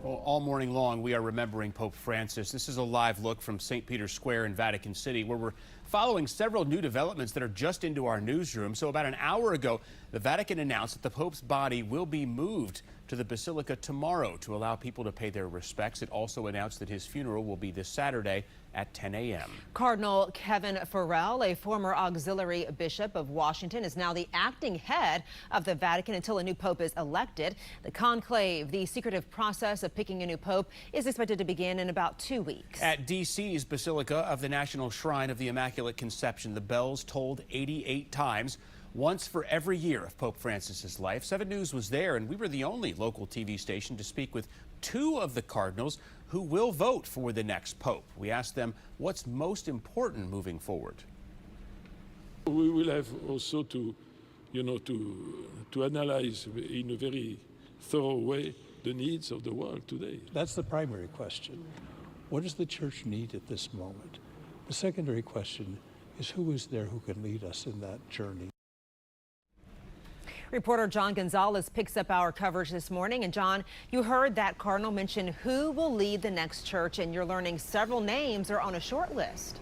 Well, all morning long, we are remembering Pope Francis. This is a live look from St. Peter's Square in Vatican City, where we're following several new developments that are just into our newsroom. So about an hour ago, the Vatican announced that the Pope's body will be moved to the Basilica tomorrow to allow people to pay their respects. It also announced that his funeral will be this Saturday at 10 a.m. Cardinal Kevin Farrell, a former auxiliary bishop of Washington, is now the acting head of the Vatican until a new pope is elected. The conclave, the secretive process of picking a new pope, is expected to begin in about 2 weeks. At D.C.'s Basilica of the National Shrine of the Immaculate Conception, the bells tolled 88 times. Once for every year of Pope Francis's life. 7 News was there, and we were the only local TV station to speak with 2 of the cardinals who will vote for the next pope. We asked them what's most important moving forward. We will have also to analyze in a very thorough way the needs of the world today. That's the primary question. What does the church need at this moment? The secondary question is who is there who can lead us in that journey? Reporter John Gonzalez picks up our coverage this morning. And John, you heard that Cardinal mention who will lead the next church, and you're learning several names are on a short list.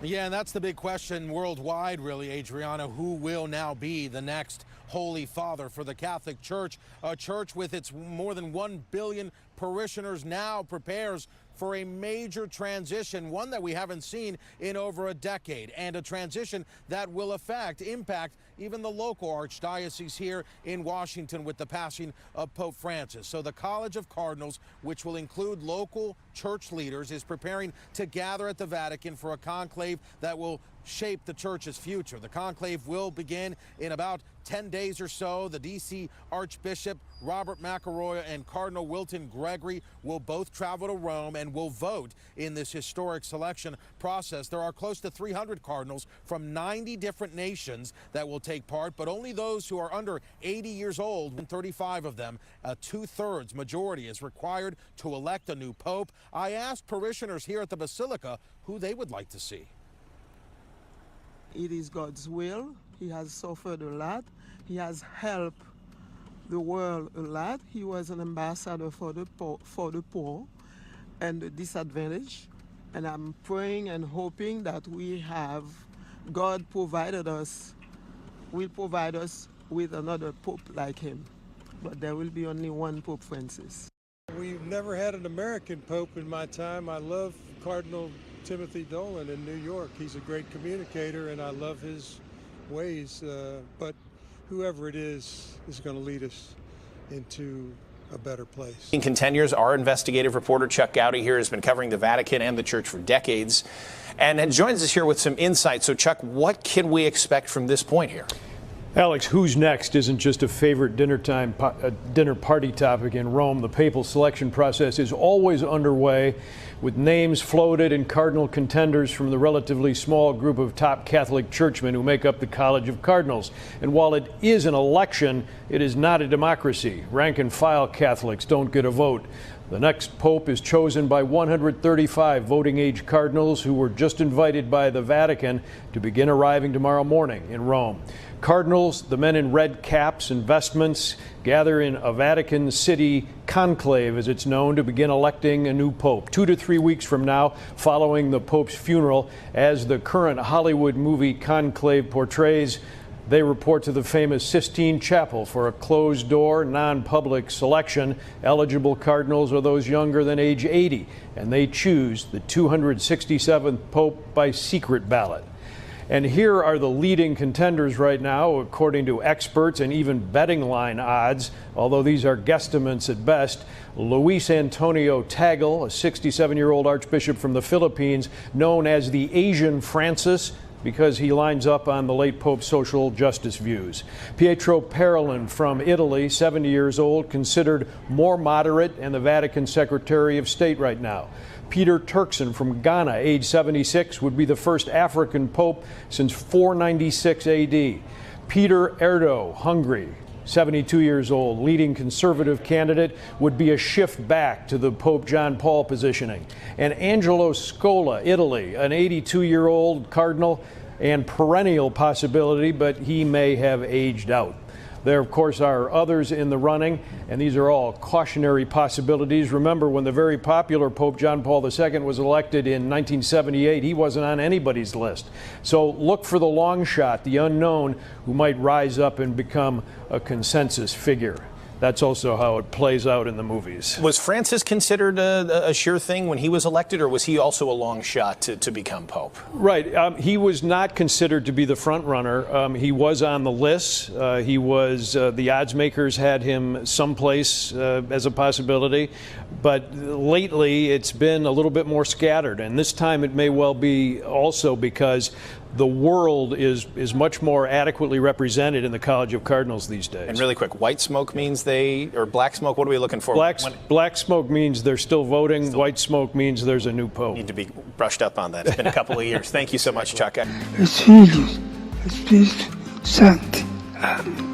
Yeah, and that's the big question worldwide, really, Adriana. Who will now be the next Holy Father for the Catholic Church? A church with its more than 1 billion parishioners now prepares for a major transition, one that we haven't seen in over a decade, and a transition that will impact even the local archdiocese here in Washington with the passing of Pope Francis. So the College of Cardinals, which will include local church leaders, is preparing to gather at the Vatican for a conclave that will shape the church's future. The conclave will begin in about 10 days or so. The D.C. Archbishop Robert McElroy and Cardinal Wilton Gregory will both travel to Rome and will vote in this historic selection process. There are close to 300 cardinals from 90 different nations that will take part, but only those who are under 80 years old, and 35 of them, a 2/3 majority is required to elect a new pope. I asked parishioners here at the Basilica who they would like to see. It is God's will. He has suffered a lot. He has helped the world a lot. He was an ambassador for the poor and the disadvantaged. And I'm praying and hoping that God will provide us with another pope like him. But there will be only one Pope Francis. We've never had an American pope in my time. I love Cardinal Timothy Dolan in New York. He's a great communicator, and I love his ways. But whoever it is going to lead us into a better place. Contenders, our investigative reporter Chuck Gowdy here has been covering the Vatican and the Church for decades, and joins us here with some insight. So, Chuck, what can we expect from this point here? Alex, who's next isn't just a favorite dinner party topic in Rome. The papal selection process is always underway, with names floated and cardinal contenders from the relatively small group of top Catholic churchmen who make up the College of Cardinals. And while it is an election, it is not a democracy. Rank and file Catholics don't get a vote. The next pope is chosen by 135 voting-age cardinals who were just invited by the Vatican to begin arriving tomorrow morning in Rome. Cardinals, the men in red caps and vestments, gather in a Vatican City conclave, as it's known, to begin electing a new pope 2 to 3 weeks from now, following the pope's funeral. As the current Hollywood movie Conclave portrays, they report to the famous Sistine Chapel for a closed-door, non-public selection. Eligible cardinals are those younger than age 80, and they choose the 267th pope by secret ballot. And here are the leading contenders right now, according to experts and even betting line odds, although these are guesstimates at best. Luis Antonio Tagle, a 67-year-old archbishop from the Philippines, known as the Asian Francis, because he lines up on the late Pope's social justice views. Pietro Parolin from Italy, 70 years old, considered more moderate and the Vatican Secretary of State right now. Peter Turkson from Ghana, age 76, would be the first African pope since 496 AD. Peter Erdo, Hungary, 72 years old, leading conservative candidate, would be a shift back to the Pope John Paul positioning. And Angelo Scola, Italy, an 82-year-old cardinal and perennial possibility, but he may have aged out. There, of course, are others in the running, and these are all cautionary possibilities. Remember, when the very popular Pope John Paul II was elected in 1978, he wasn't on anybody's list. So look for the long shot, the unknown, who might rise up and become a consensus figure. That's also how it plays out in the movies. Was Francis considered a sure thing when he was elected, or was he also a long shot to become Pope? Right. He was not considered to be the front runner. He was on the list. He was, the odds makers had him someplace as a possibility. But lately, it's been a little bit more scattered. And this time it may well be also because the world is much more adequately represented in the College of Cardinals these days. And really quick, white smoke means or black smoke, what are we looking for? Black smoke means they're still voting. White smoke means there's a new pope. Need to be brushed up on that. It's been a couple of years. Thank you so much, Chuck. Filhos, Espírito Santo. Amém.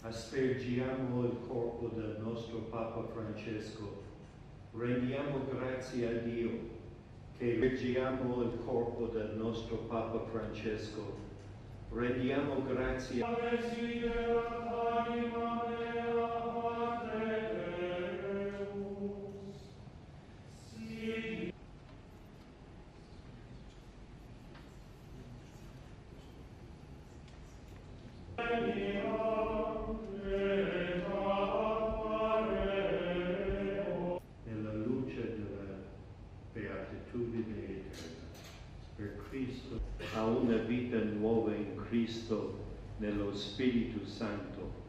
Aspergiamo il corpo del nostro Papa Francesco. Rendiamo grazie a Dio che aspergiamo il corpo del nostro Papa Francesco. Rendiamo grazie a Dio. Cristo, nello Spirito Santo.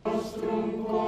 Nostrum